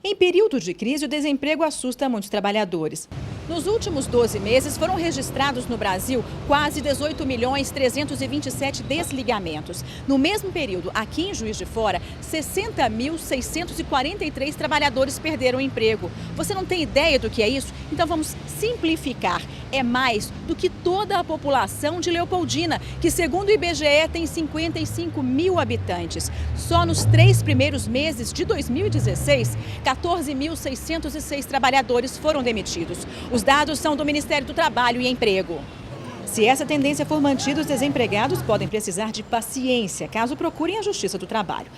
Em período de crise, o desemprego assusta muitos trabalhadores. Nos últimos 12 meses, foram registrados no Brasil quase 18.327 desligamentos. No mesmo período, aqui em Juiz de Fora, 60.643 trabalhadores perderam o emprego. Você não tem ideia do que é isso? Então vamos simplificar. É mais do que toda a população de Leopoldina, que segundo o IBGE tem 55 mil habitantes. Só nos 3 primeiros meses de 2016, 14.606 trabalhadores foram demitidos. Os dados são do Ministério do Trabalho e Emprego. Se essa tendência for mantida, os desempregados podem precisar de paciência, caso procurem a Justiça do Trabalho.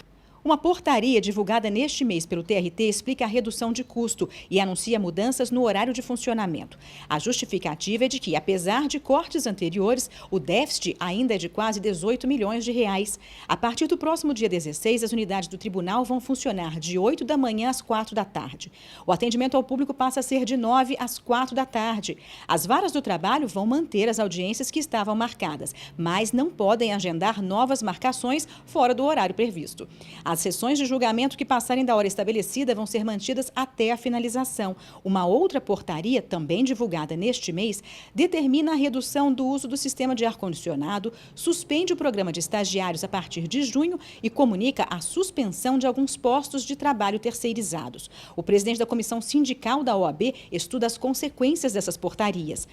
Uma portaria divulgada neste mês pelo TRT explica a redução de custo e anuncia mudanças no horário de funcionamento. A justificativa é de que, apesar de cortes anteriores, o déficit ainda é de quase 18 milhões de reais. A partir do próximo dia 16, as unidades do tribunal vão funcionar de 8 da manhã às 4 da tarde. O atendimento ao público passa a ser de 9 às 4 da tarde. As varas do trabalho vão manter as audiências que estavam marcadas, mas não podem agendar novas marcações fora do horário previsto. As sessões de julgamento que passarem da hora estabelecida vão ser mantidas até a finalização. Uma outra portaria, também divulgada neste mês, determina a redução do uso do sistema de ar-condicionado, suspende o programa de estagiários a partir de junho e comunica a suspensão de alguns postos de trabalho terceirizados. O presidente da Comissão Sindical da OAB estuda as consequências dessas portarias.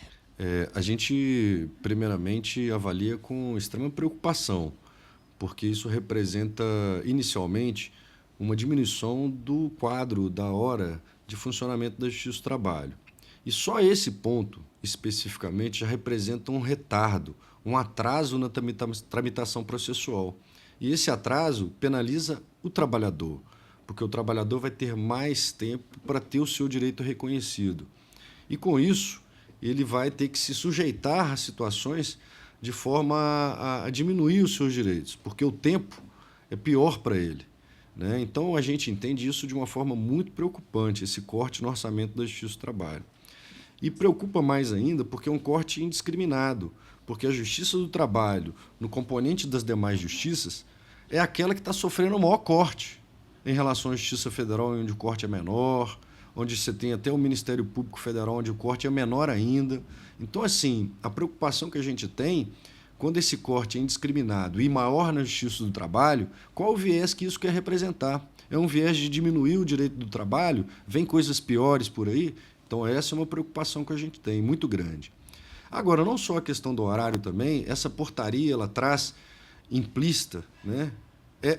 A gente, primeiramente, avalia com extrema preocupação, porque isso representa, inicialmente, uma diminuição do quadro da hora de funcionamento da Justiça do Trabalho. E só esse ponto, especificamente, já representa um retardo, um atraso na tramitação processual. E esse atraso penaliza o trabalhador, porque o trabalhador vai ter mais tempo para ter o seu direito reconhecido. E, com isso, ele vai ter que se sujeitar a situações de forma a diminuir os seus direitos, porque o tempo é pior para ele, né? Então, a gente entende isso de uma forma muito preocupante, esse corte no orçamento da Justiça do Trabalho. E preocupa mais ainda porque é um corte indiscriminado, porque a Justiça do Trabalho, no componente das demais justiças, é aquela que está sofrendo o maior corte em relação à Justiça Federal, onde o corte é menor, onde você tem até o Ministério Público Federal, onde o corte é menor ainda. Então, assim, a preocupação que a gente tem, quando esse corte é indiscriminado e maior na Justiça do Trabalho, qual o viés que isso quer representar? É um viés de diminuir o direito do trabalho? Vem coisas piores por aí? Então, essa é uma preocupação que a gente tem, muito grande. Agora, não só a questão do horário também, essa portaria ela traz implícita, né,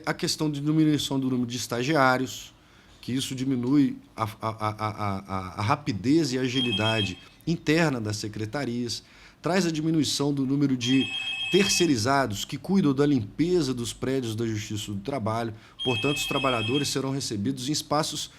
a questão de diminuição do número de estagiários, que isso diminui a rapidez e a agilidade interna das secretarias, traz a diminuição do número de terceirizados que cuidam da limpeza dos prédios da Justiça do Trabalho. Portanto, os trabalhadores serão recebidos em espaços,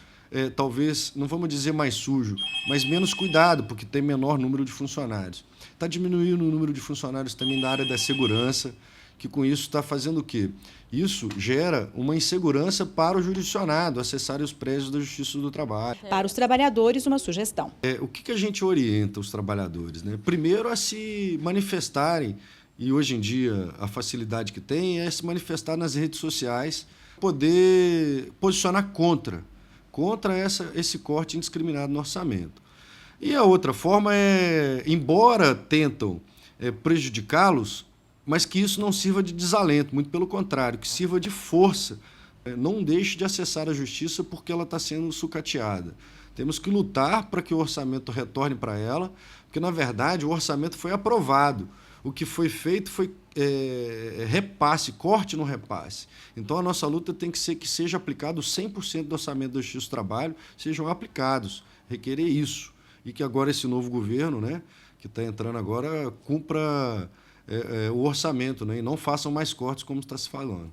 talvez, não vamos dizer mais sujo, mas menos cuidado, porque tem menor número de funcionários. Está diminuindo o número de funcionários também da área da segurança, que com isso está fazendo o quê? Isso gera uma insegurança para o jurisdicionado acessar os prédios da Justiça do Trabalho. Para os trabalhadores, uma sugestão. O que a gente orienta os trabalhadores, né? Primeiro, a se manifestarem, e hoje em dia a facilidade que tem é se manifestar nas redes sociais, poder posicionar contra esse corte indiscriminado no orçamento. E a outra forma é, embora tentam prejudicá-los, mas que isso não sirva de desalento, muito pelo contrário, que sirva de força. Não deixe de acessar a justiça porque ela está sendo sucateada. Temos que lutar para que o orçamento retorne para ela, porque, na verdade, o orçamento foi aprovado. O que foi feito foi repasse, corte no repasse. Então, a nossa luta tem que ser que seja aplicado 100% do orçamento da Justiça do Trabalho, sejam aplicados, requerer isso. E que agora esse novo governo, né, que está entrando agora, cumpra o orçamento, né, e não façam mais cortes como está se falando.